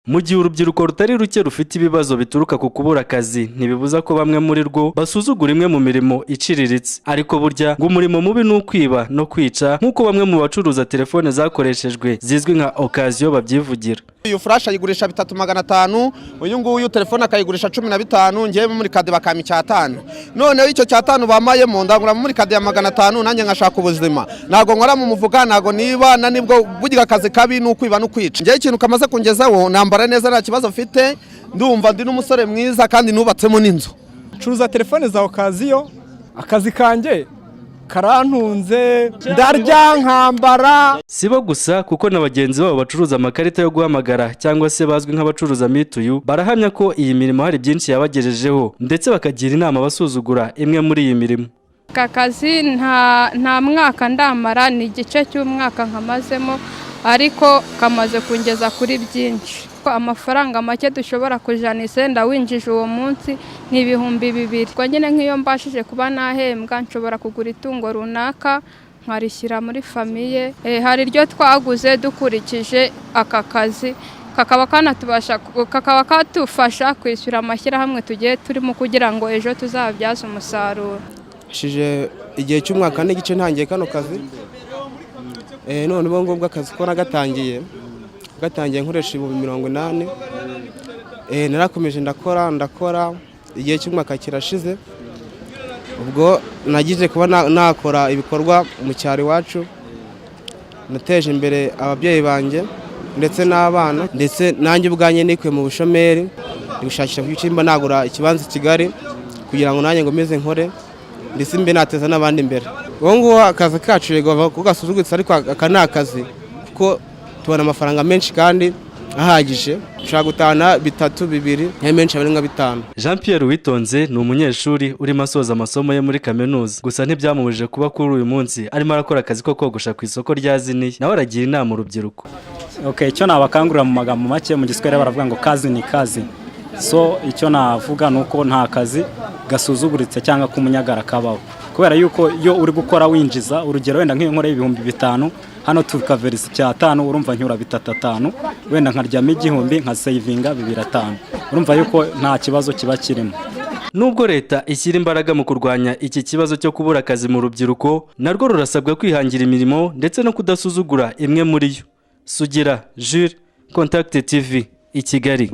Mu gihe urubyiruko rutari ruke rufite ibibazo bituruka ku kubura akazi, ntibibuza ko bamwe muri rwo basuzugura imwe mu mirimo iciriritse. Ariko burya ngo umurimo mubi ni ukwiba no kwica, nk'uko bamwe mu bacuruza telefone zakoreshejwe zizwi nka occasion babyivugira. Iyo flash ayigurisha 3500, uyu nguyu telefone akayigurisha 15, ngiye muri kade bakami cyatanu. None icyo cyatanu bamaye mu ndangura muri kade ya 500 nanjye ngashaka ubuzima. Nago nkora mu muvuga, nago niba nibwo bugiga akazi kabi n'ukwiba no kwica. Ngiye ikintu kamaze kungezaho nambara neza, nta kibazo mfite, ndumva ndi n'umusore mwiza kandi nubatsemo n'inzu. Curuza telefone za occasion, akazi kanje karantunze, ndarya nkambara. Sibo gusa kuko na bagenzi babo bacuruza amakarita yo guhamagara cyangwa se bazwi nk'abacuruza mituyu barahamya ko iyi mirimo hari byinshi yabagejejeho, ndetse bakagira inama basuzugura imwe muri iyi mirimo. Akazi nta mwaka ndamara, ni igice cy'umwaka nkamazemo, ariko kamaze kungeza kuri byinshi. Amafaranga make dushobora kujana isenda winjije uwo munsi ni 2,000. Kwa nyine nk'iyo mbashije kuba nahembwa nshobora kugura itungo runaka nkarishyira muri famiye. Hari iryo twaguze dukurikije aka kazi, kakaba katufasha kwishyura amashyirahamwe tugiye turimo kugira ngo ejo tuzabyaze umusaruro. Shije igihe cy'umwaka n'igice ntangiye kano kazi, none ubu ngubwo akazi ko nagatangiye nkoresha 80. Narakomeje ndakora igihe cy'umwaka kirashize, ubwo nagize kuba nakora ibikorwa mu cyari wacu, nateje imbere ababyeyi banjye ndetse n'abana, ndetse nanjye ubwanye nikwe mu bushomeri, gushakisha kwicimba nagura ikibanza Kigali kugira ngo nanjye ngomeze nkore ndetse mbe nateza n'abandi imbere. Ubu ngubu akazi kacu yego kugasuzugutse, ariko aka ni akazi kuko tubona amafaranga menshi kandi ahagije, ushaka gutana 3, 2 menshi abari nka 5. Jean Pierre Witonze ni umunyeshuri urimo asoza amasomo ye muri kaminuza, gusa ntibyamubujije kuba kuri uyu munsi arimo arakora akazi ko kogosha ku isoko rya Ziniye. Nawe aragira inama urubyiruko. Icyo nabakangurira mu magambo make, mu Giswahili baravuga ngo kazi ni kazi. So icyo navuga nuko nta kazi gasuzuguritse cyangwa kumunyagara kabaho, kubera yuko iyo uri gukora winjiza, urugero wenda nk'iyo nkore 5,000 hano tukaverisa 5, urumva ncyura 3,5, wenda nkaryama 1,000 nka savinga 2,5, urumva yuko nta kibazo kiba kirimo. Nubwo leta ishyira imbaraga mu kurwanya iki kibazo cyo kubura akazi mu rubyiruko, narwo rurasabwa kwihangira imirimo ndetse no kudasuzugura imwe muri yo. Sugira Jules, Contact TV, i Kigali.